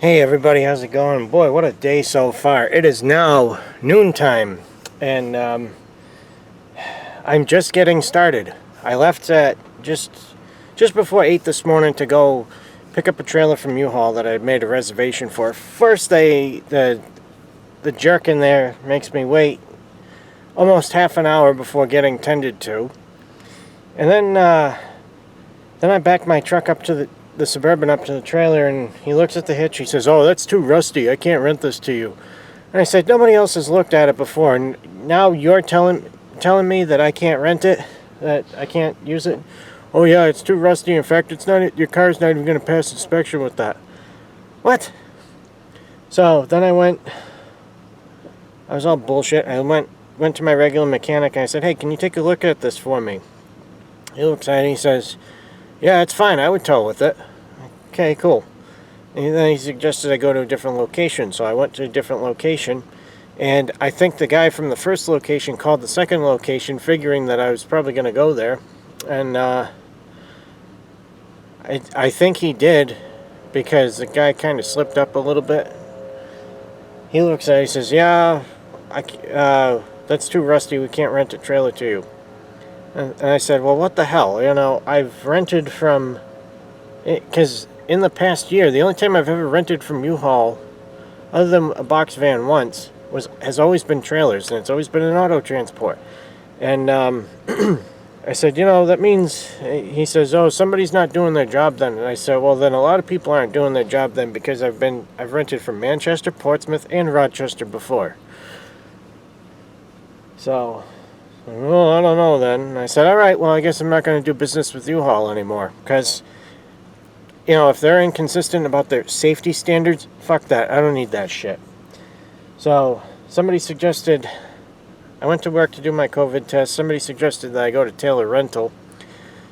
Hey everybody, how's it going? Boy, what a day so far. It is now noontime, and I'm just getting started. I left at just before 8 this morning to go pick up a trailer from U-Haul that I had made a reservation for. First, the jerk in there makes me wait almost half an hour before getting tended to. And then I backed my truck up to the Suburban up to the trailer, and he looks at the hitch. He says, "Oh, that's too rusty. I can't rent this to you." And I said, "Nobody else has looked at it before, and now you're telling me that I can't rent it, that I can't use it." "Oh yeah, it's too rusty. In fact, it's not. Your car's not even going to pass inspection with that." What? So then I was all bullshit. I went to my regular mechanic, and I said, "Hey, can you take a look at this for me?" He looks at it and he says, "Yeah, it's fine. I would tow with it." Okay, cool. And then he suggested I go to a different location, so I went to a different location, and I think the guy from the first location called the second location, figuring that I was probably going to go there, and I think he did, because the guy kind of slipped up a little bit. He looks at it, he says, "Yeah, that's too rusty. We can't rent a trailer to you." And I said, "Well, what the hell? I've rented from..." Because in the past year, the only time I've ever rented from U-Haul, other than a box van once, has always been trailers, and it's always been an auto transport. And I said, that means... He says, "Oh, somebody's not doing their job then." And I said, "Well, then a lot of people aren't doing their job then, because I've rented from Manchester, Portsmouth, and Rochester before." So... "Well, I don't know then." And I said, "All right, well, I guess I'm not going to do business with U-Haul anymore, because, if they're inconsistent about their safety standards, fuck that. I don't need that shit." So somebody suggested... I went to work to do my COVID test. Somebody suggested that I go to Taylor Rental.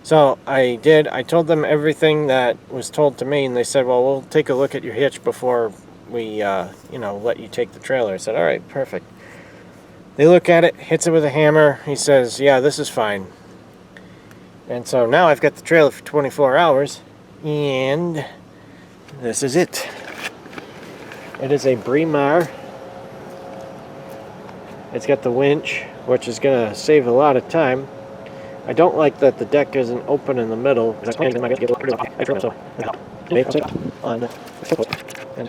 So I did. I told them everything that was told to me, and they said, "Well, we'll take a look at your hitch before we, let you take the trailer." I said, "All right, perfect." They look at it, hits it with a hammer. He says, "Yeah, this is fine." And so now I've got the trailer for 24 hours, and this is it. It is a Bremar. It's got the winch, which is going to save a lot of time. I don't like that the deck isn't open in the middle, because I might get on the and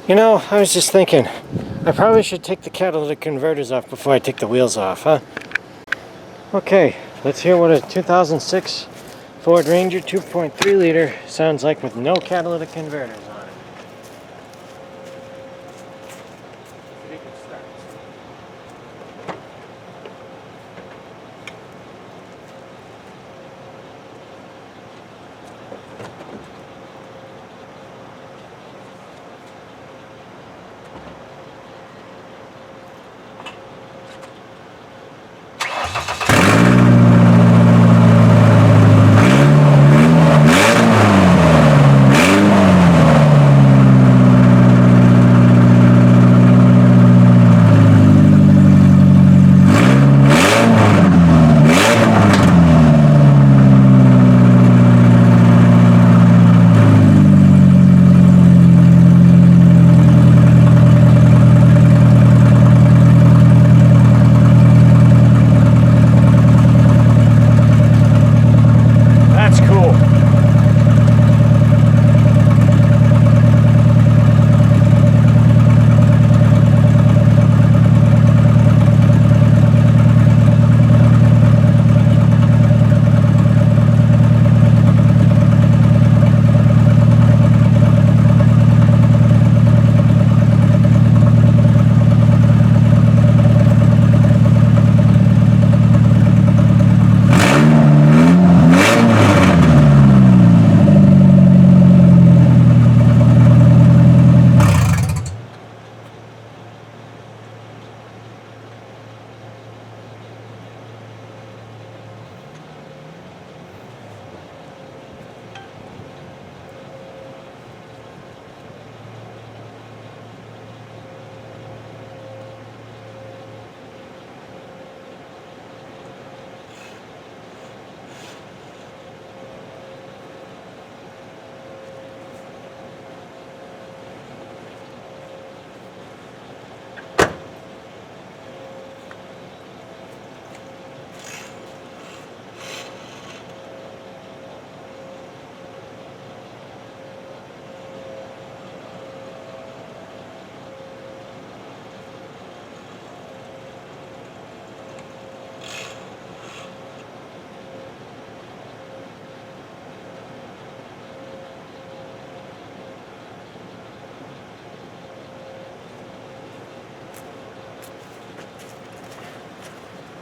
You know, I was just thinking, I probably should take the catalytic converters off before I take the wheels off, huh? Okay, let's hear what a 2006 Ford Ranger 2.3 liter sounds like with no catalytic converters on it.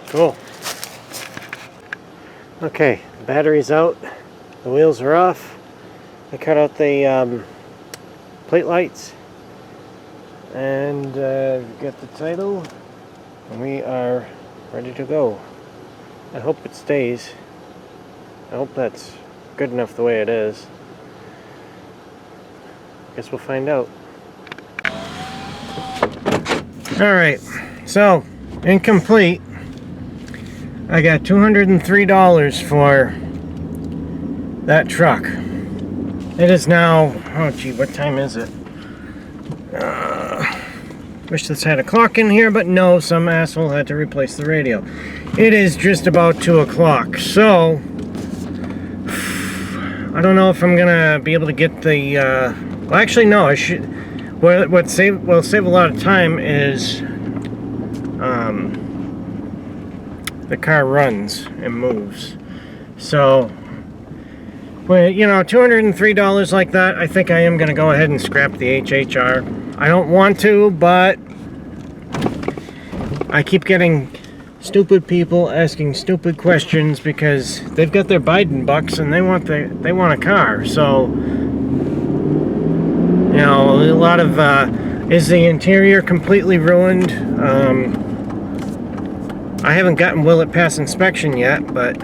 Cool. Okay, battery's out, the wheels are off. I cut out the plate lights and got the title, and we are ready to go. I hope it stays. I hope that's good enough the way it is. Guess we'll find out. Alright, so incomplete. I got $203 for that truck. It is now, oh gee, what time is it? Wish this had a clock in here, but no, some asshole had to replace the radio. It is just about 2 o'clock, so I don't know if I'm gonna be able to get the, well actually no, I should, what will save a lot of time is, the car runs and moves. So, well, you know, $203 like that, I think I am going to go ahead and scrap the HHR. I don't want to, but I keep getting stupid people asking stupid questions because they've got their Biden bucks and they want a car. So, you know, a lot of is the interior completely ruined? I haven't gotten will it pass inspection yet, but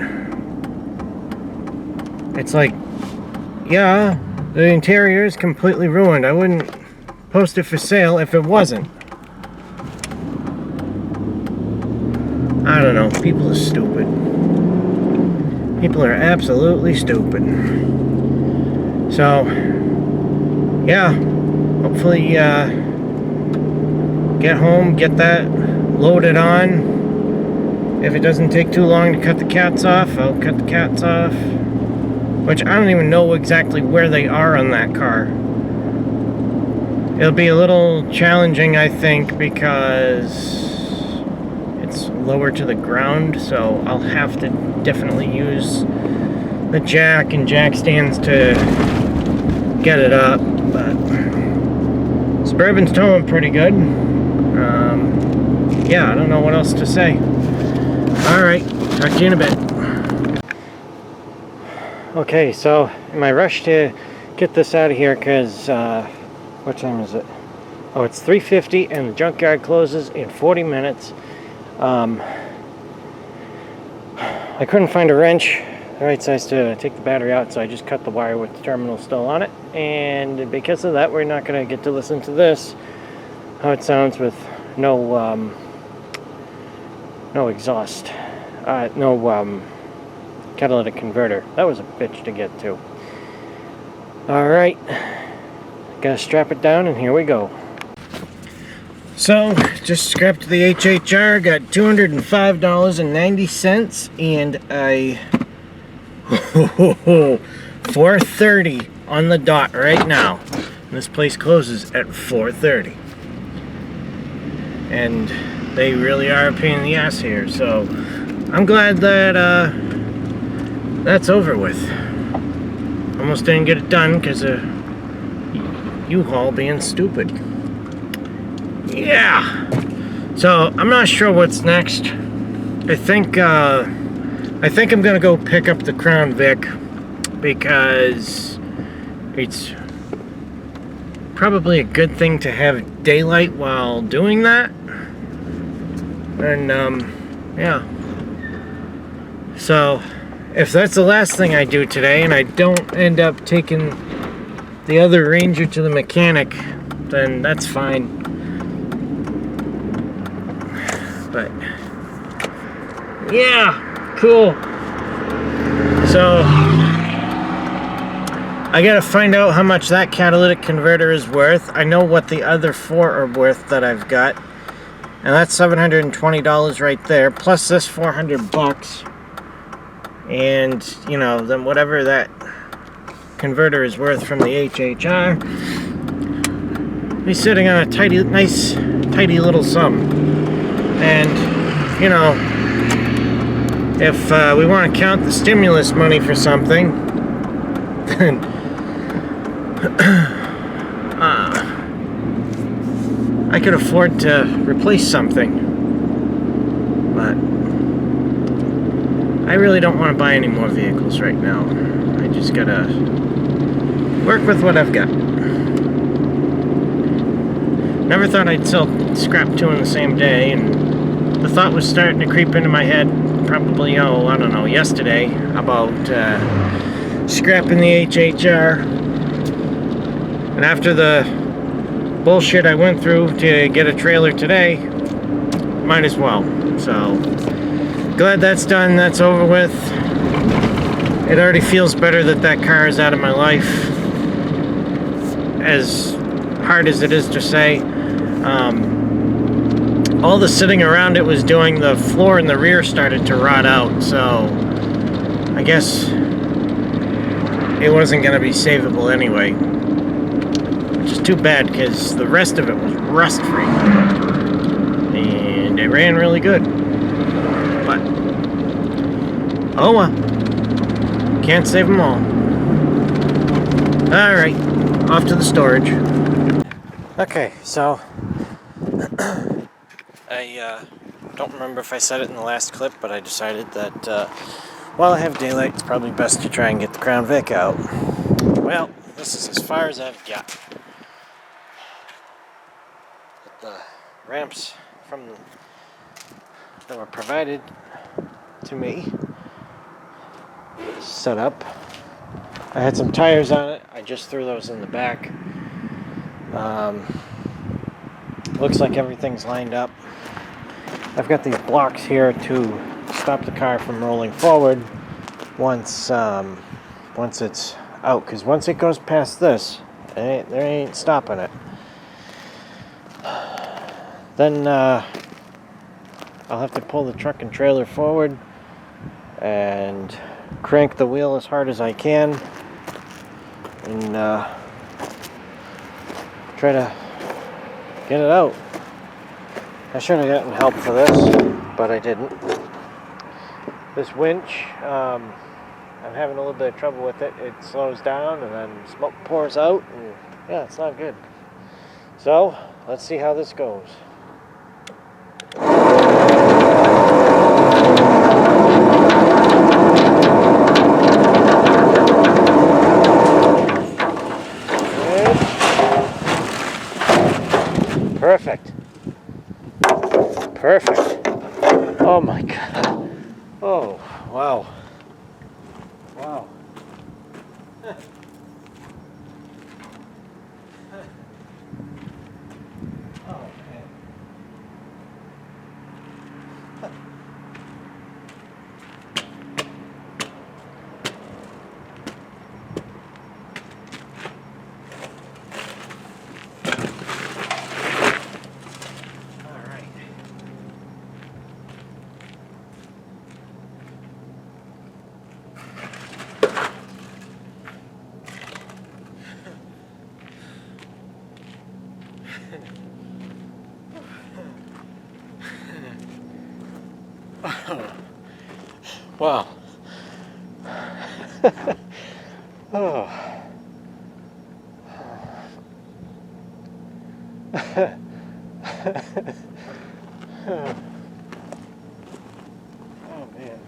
it's like, yeah, the interior is completely ruined. I wouldn't post it for sale if it wasn't. I don't know, people are stupid. People are absolutely stupid. So, yeah, hopefully get home, get that loaded on. If it doesn't take too long to cut the cats off, I'll cut the cats off. Which I don't even know exactly where they are on that car. It'll be a little challenging, I think, because it's lower to the ground, so I'll have to definitely use the jack and jack stands to get it up, but Suburban's towing pretty good. Yeah, I don't know what else to say. Alright, talk to you in a bit. Okay, so in my rush to get this out of here, because what time is it? Oh, it's 3:50 and the junkyard closes in 40 minutes. I couldn't find a wrench the right size to take the battery out, so I just cut the wire with the terminal still on it. And because of that, we're not going to get to listen to this, how it sounds with no exhaust, no catalytic converter. That was a bitch to get to. Alright, gotta strap it down and here we go. So, just scrapped the HHR, got $205.90, and I 4:30 on the dot right now. And this place closes at 4:30. And they really are a pain in the ass here, so I'm glad that that's over with. Almost didn't get it done because of U-Haul being stupid. Yeah. So I'm not sure what's next. I think I'm gonna go pick up the Crown Vic because it's probably a good thing to have daylight while doing that. And yeah. So if that's the last thing I do today and I don't end up taking the other Ranger to the mechanic, then that's fine. But yeah, cool. So I gotta find out how much that catalytic converter is worth. I know what the other four are worth that I've got, and that's $720 right there, plus this $400. And you know, then whatever that converter is worth from the HHR, be sitting on a nice tidy little sum. And you know, if we want to count the stimulus money for something, then I could afford to replace something. But I really don't want to buy any more vehicles right now. I just gotta work with what I've got. Never thought I'd sell scrap two in the same day, and the thought was starting to creep into my head probably, I don't know, yesterday, about scrapping the HHR. And after the bullshit I went through to get a trailer today, might as well. So glad that's done, that's over with. It already feels better that that car is out of my life, as hard as it is to say. All the sitting around it was doing, the floor in the rear started to rot out, so I guess it wasn't going to be savable anyway. Which is too bad, because the rest of it was rust-free. And it ran really good. But, oh well. Can't save them all. Alright, off to the storage. Okay, so I don't remember if I said it in the last clip, but I decided that while I have daylight, it's probably best to try and get the Crown Vic out. Well, this is as far as I've got. The ramps that were provided to me set up. I had some tires on it. I just threw those in the back. Looks like everything's lined up. I've got these blocks here to stop the car from rolling forward once it's out, because once it goes past this, there ain't stopping it. Then I'll have to pull the truck and trailer forward and crank the wheel as hard as I can and try to get it out. I should have gotten help for this, but I didn't. This winch, I'm having a little bit of trouble with it. It slows down and then smoke pours out, and yeah, it's not good. So, let's see how this goes. Perfect. Perfect. Oh my God. Oh, wow. Wow. Oh, man. All right. Wow. Oh. Oh man.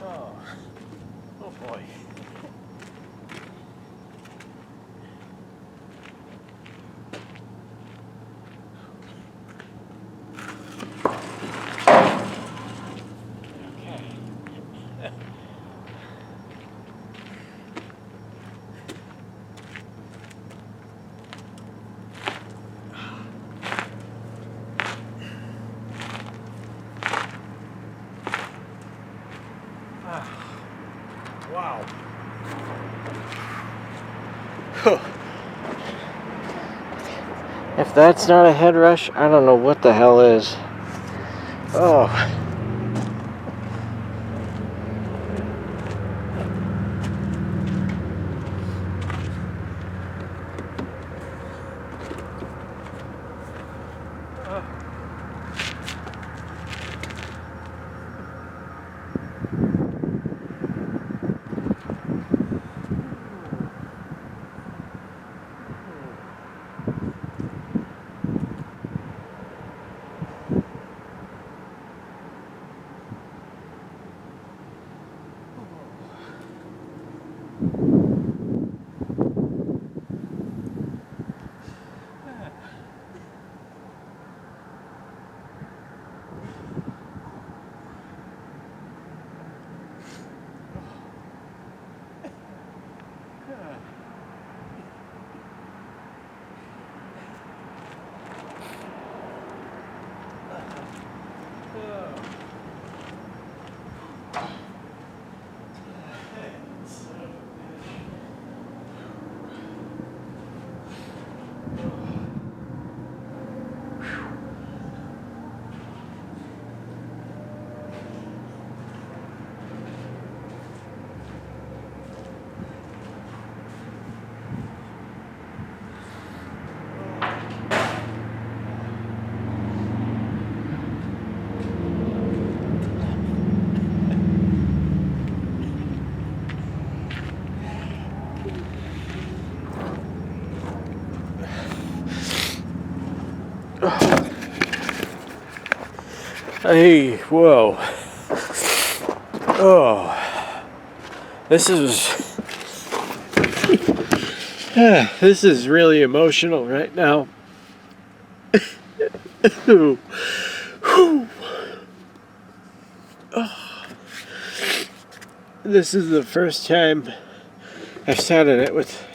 Oh. Oh boy. Wow. If that's not a head rush, I don't know what the hell is. Oh. Hey, whoa. Oh. This is this is really emotional right now. Oh. This is the first time I've sat in it with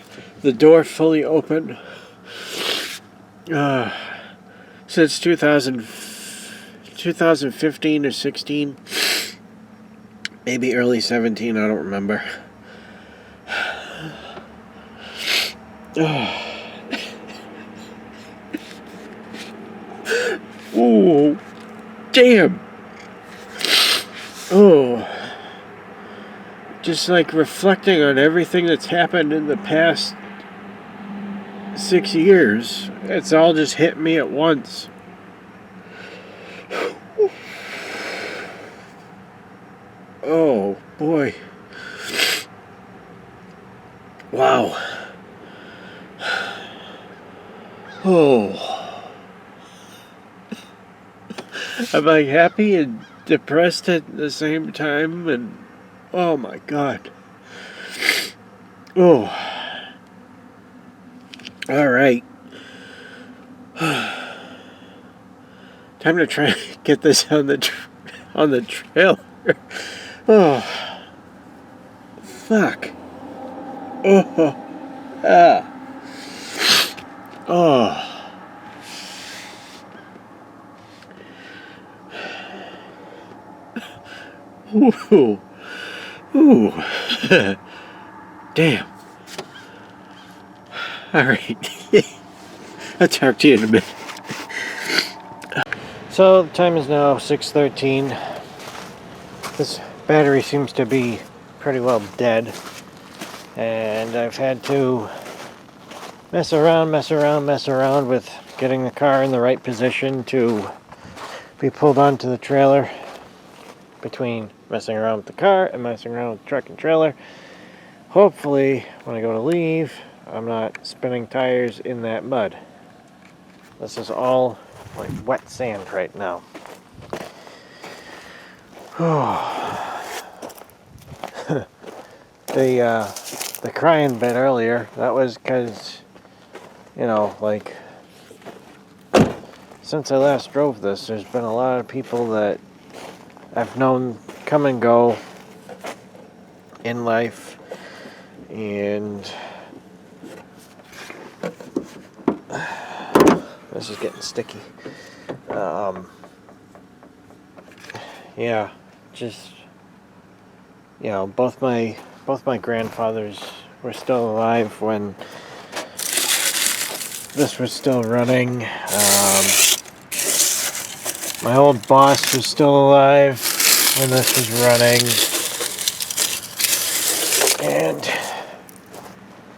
the door fully open since 2015 or 16, maybe early 17, I don't remember. Oh, damn. Oh, just like reflecting on everything that's happened in the past 6 years. It's all just hit me at once. Oh, boy. Wow. Oh. I'm like happy and depressed at the same time, and oh my god. Oh. Alright. Time to try and get this on the on the trailer. Oh. Fuck. Oh. Ah. Oh. Ooh. Ooh. Damn. Alright. I'll talk to you in a minute. So the time is now 6:13. This battery seems to be pretty well dead, and I've had to mess around with getting the car in the right position to be pulled onto the trailer. Between messing around with the car and messing around with the truck and trailer, hopefully when I go to leave, I'm not spinning tires in that mud. This is all like wet sand right now. The crying bit earlier, that was because, you know, like, since I last drove this, there's been a lot of people that I've known come and go in life, and this is getting sticky. Yeah, just, you know, both my grandfathers were still alive when this was still running. My old boss was still alive when this was running. And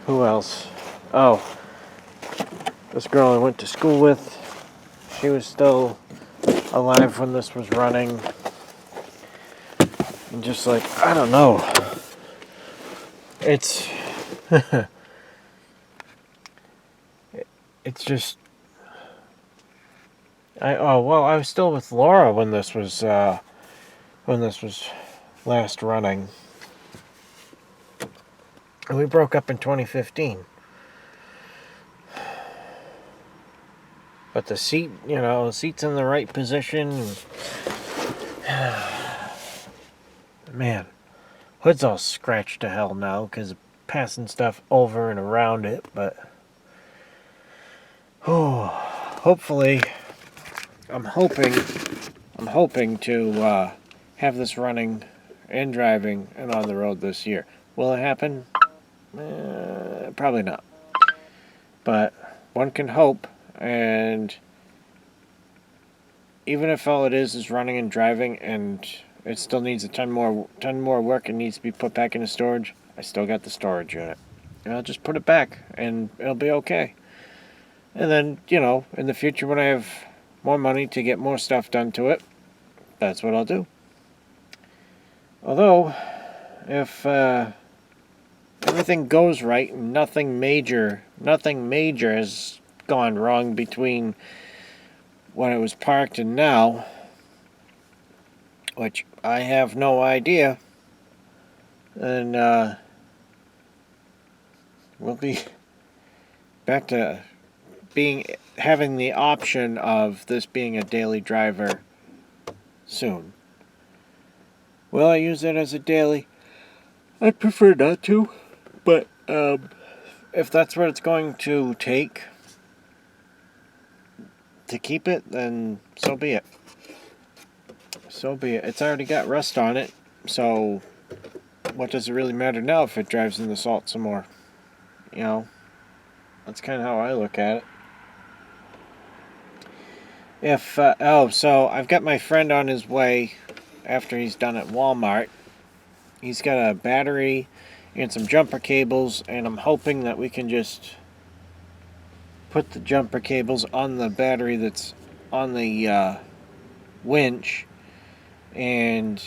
who else? Oh, this girl I went to school with, she was still alive when this was running. And just like, I don't know. It's it's just I was still with Laura when this was last running. And we broke up in 2015. But the seat, you know, the seat's in the right position. Man, hood's all scratched to hell now because of passing stuff over and around it. But hopefully, I'm hoping to have this running and driving and on the road this year. Will it happen? Probably not. But one can hope, and even if all it is running and driving and it still needs a ton more work and needs to be put back into storage, I still got the storage unit. And I'll just put it back and it'll be okay. And then, you know, in the future when I have more money to get more stuff done to it, that's what I'll do. Although, if everything goes right and nothing major has gone wrong between when it was parked and now, which I have no idea, then we'll be back to having the option of this being a daily driver soon. Will I use it as a daily? I'd prefer not to, but if that's what it's going to take to keep it, then so be it. So be it. It's already got rust on it, so what does it really matter now if it drives in the salt some more? You know, that's kind of how I look at it. So I've got my friend on his way after he's done at Walmart. He's got a battery and some jumper cables, and I'm hoping that we can just put the jumper cables on the battery that's on the winch and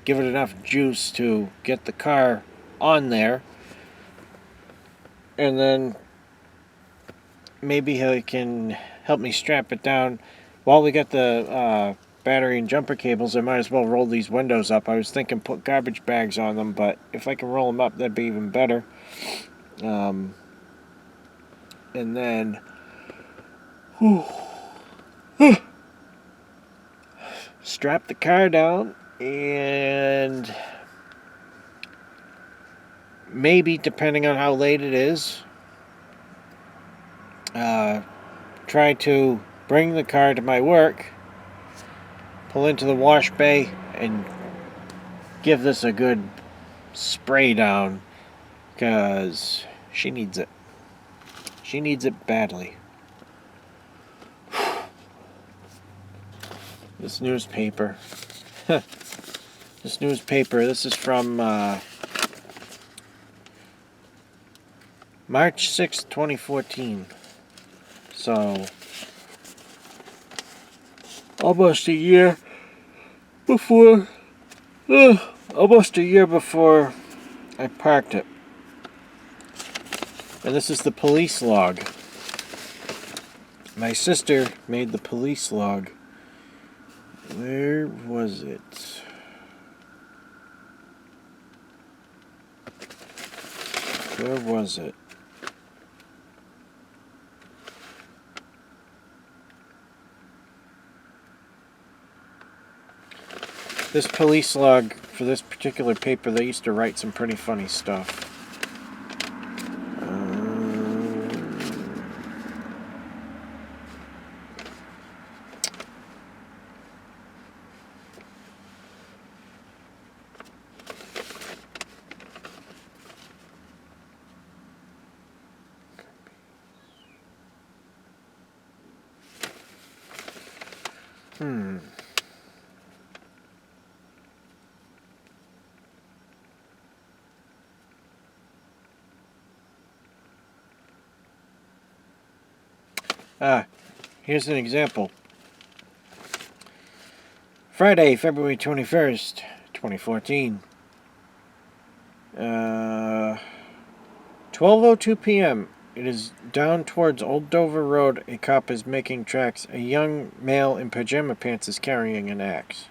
give it enough juice to get the car on there, and then maybe he can help me strap it down. While we got the battery and jumper cables, I might as well roll these windows up. I was thinking put garbage bags on them, but if I can roll them up, that'd be even better. And then strap the car down, and maybe, depending on how late it is, try to bring the car to my work, pull into the wash bay, and give this a good spray down, because she needs it. She needs it badly. This newspaper. This is from March 6th, 2014. So, almost a year before I parked it. And this is the police log. My sister made the police log. Where was it? Where was it? This police log, for this particular paper, they used to write some pretty funny stuff. Here's an example. Friday, February 21st, 2014. 12:02 p.m. It is down towards Old Dover Road. A cop is making tracks. A young male in pajama pants is carrying an axe.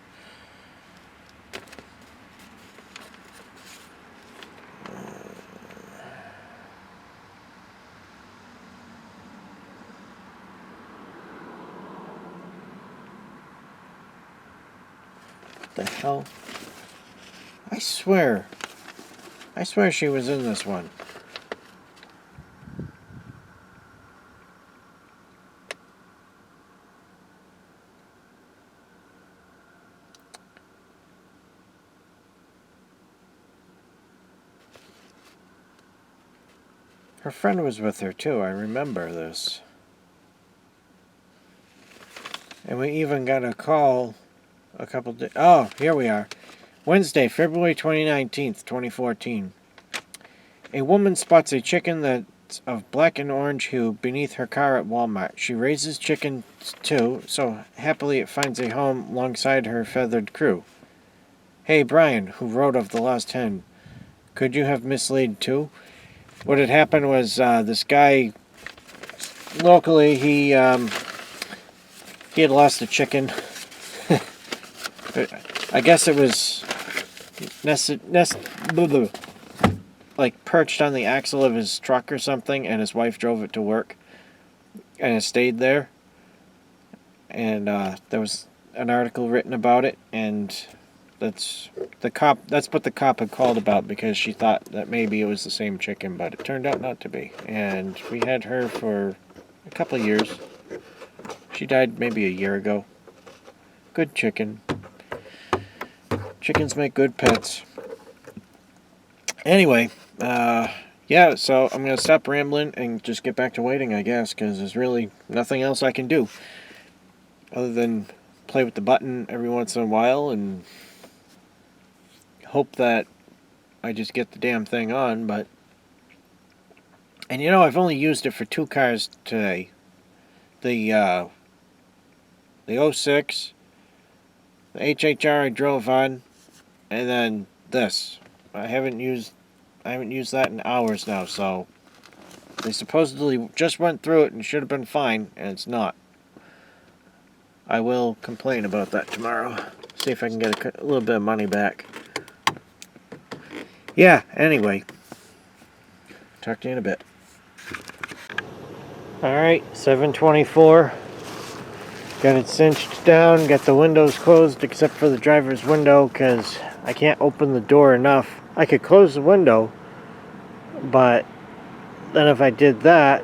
The hell? I swear she was in this one. Her friend was with her too, I remember this. And we even got a call a couple days. Oh, here we are. Wednesday, February 19th, 2014. A woman spots a chicken that's of black and orange hue beneath her car at Walmart. She raises chickens too, so happily it finds a home alongside her feathered crew. Hey, Brian, who wrote of the lost hen, could you have mislaid too? What had happened was this guy, locally, he had lost a chicken. I guess it was like perched on the axle of his truck or something, and his wife drove it to work, and it stayed there. And there was an article written about it, and that's what the cop had called about, because she thought that maybe it was the same chicken, but it turned out not to be. And we had her for a couple of years. She died maybe a year ago. Good chicken. Chickens make good pets. Anyway, yeah, so I'm going to stop rambling and just get back to waiting, I guess, because there's really nothing else I can do other than play with the button every once in a while and hope that I just get the damn thing on. But, and you know, I've only used it for 2 cars today. The 06, the HHR I drove on, and then this. I haven't used that in hours now, so they supposedly just went through it and should have been fine, and it's not. I will complain about that tomorrow. See if I can get a little bit of money back. Yeah, anyway. Talk to you in a bit. Alright, 7:24. Got it cinched down, got the windows closed except for the driver's window because I can't open the door enough. I could close the window, but then if I did that,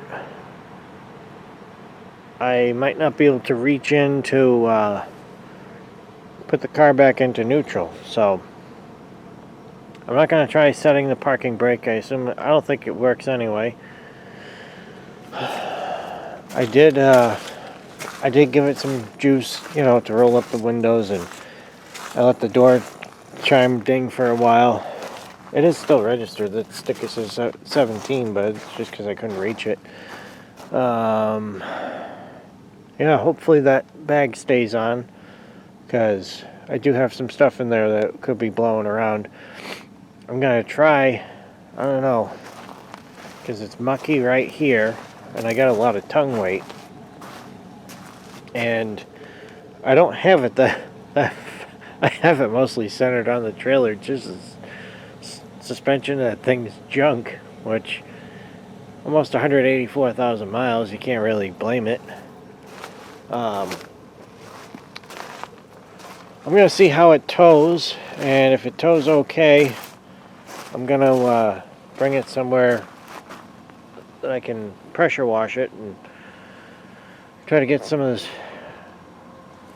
I might not be able to reach in to put the car back into neutral. So I'm not going to try setting the parking brake. I don't think it works anyway. I did give it some juice, to roll up the windows, and I let the door chime ding for a while. It is still registered. The sticker says 17, but it's just because I couldn't reach it. Hopefully that bag stays on, because I do have some stuff in there that could be blowing around. I'm going to try, I don't know, because it's mucky right here, and I got a lot of tongue weight. And I don't have it that I have it mostly centered on the trailer. Just suspension, that thing's junk, which almost 184,000 miles, you can't really blame it. I'm going to see how it tows, and if it tows okay, I'm going to bring it somewhere that I can pressure wash it and try to get some of this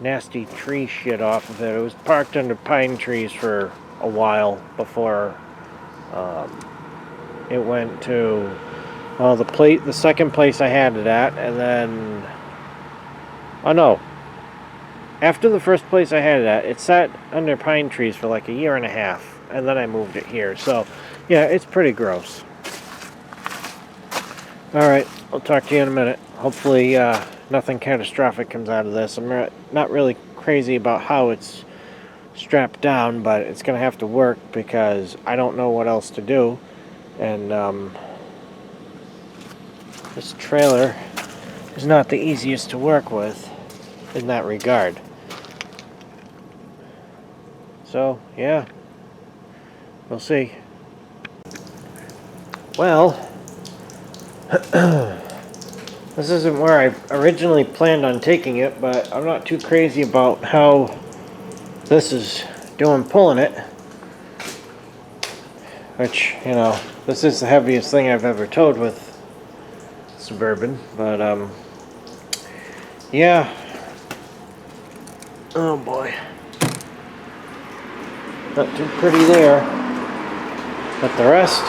nasty tree shit off of it. It was parked under pine trees for a while before it went to the second place I had it at, and then after the first place I had it at, it sat under pine trees for like a year and a half, and then I moved it here. So yeah, it's pretty gross. Alright, I'll talk to you in a minute. Hopefully nothing catastrophic comes out of this. I'm not really crazy about how it's strapped down, but it's going to have to work because I don't know what else to do. And this trailer is not the easiest to work with in that regard. So, yeah. We'll see. Well, this isn't where I originally planned on taking it, but I'm not too crazy about how this is doing pulling it. Which, this is the heaviest thing I've ever towed with Suburban, but yeah. Oh boy. Not too pretty there. But the rest,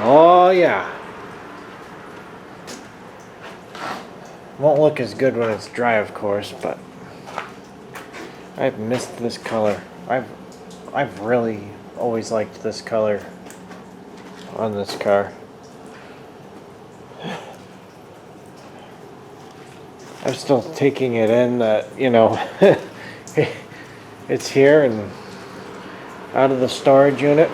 oh yeah. Won't look as good when it's dry, of course, but I've missed this color. I've really always liked this color on this car. I'm still taking it in that, it's here and out of the storage unit.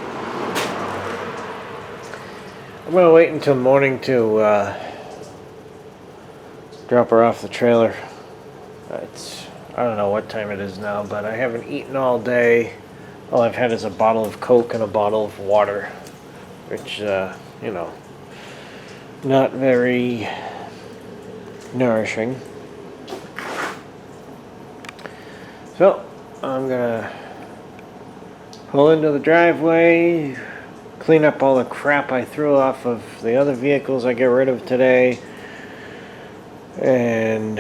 I'm going to wait until morning to drop her off the trailer. I don't know what time it is now, but I haven't eaten all day. All I've had is a bottle of Coke and a bottle of water, which, not very nourishing. So, I'm gonna pull into the driveway, clean up all the crap I threw off of the other vehicles I get rid of today, and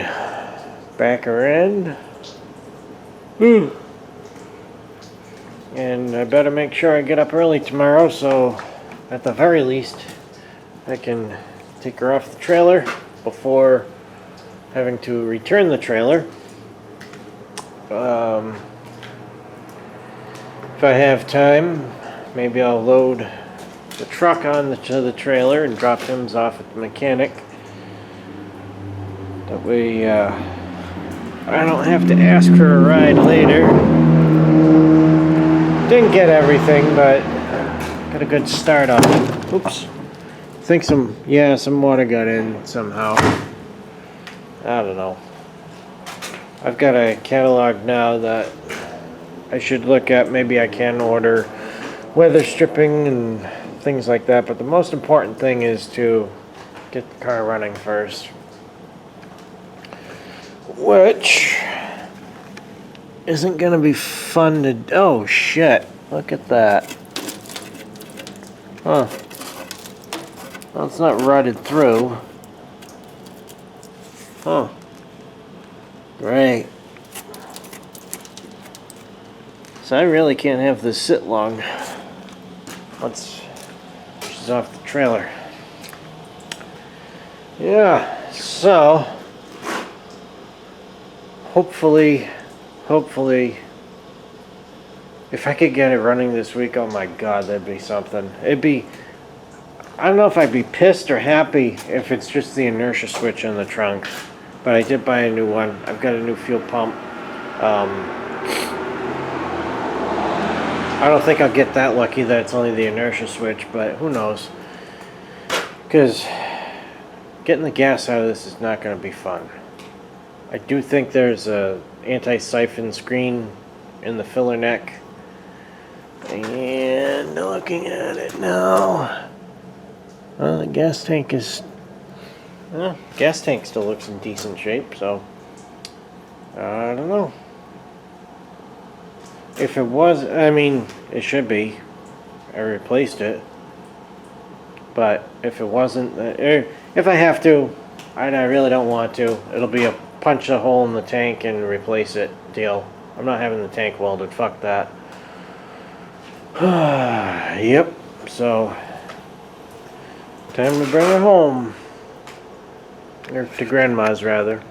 back her in. And I better make sure I get up early tomorrow, so at the very least, I can take her off the trailer before having to return the trailer. If I have time, maybe I'll load the truck onto the trailer and drop him off at the mechanic. That way, I don't have to ask for a ride later. Didn't get everything, but got a good start on it. Oops. I think some water got in somehow. I don't know. I've got a catalog now that I should look at. Maybe I can order weather stripping and things like that, but the most important thing is to get the car running first. Which isn't gonna be fun to... Oh shit, look at that. Huh. Well, it's not rotted through. Huh. Great. So I really can't have this sit long once she's off the trailer. Yeah, so hopefully, if I could get it running this week, oh my god, that'd be something. I don't know if I'd be pissed or happy if it's just the inertia switch in the trunk. But I did buy a new one. I've got a new fuel pump. I don't think I'll get that lucky that it's only the inertia switch, but who knows. Because getting the gas out of this is not going to be fun. I do think there's a anti-siphon screen in the filler neck. And looking at it now, well, the gas tank is... Well, gas tank still looks in decent shape, so I don't know. If it was, I mean, it should be. I replaced it. But if it wasn't, if I have to, I really don't want to. It'll be a punch a hole in the tank and replace it deal. I'm not having the tank welded. Fuck that. Yep. So, time to bring her home. Or to Grandma's, rather.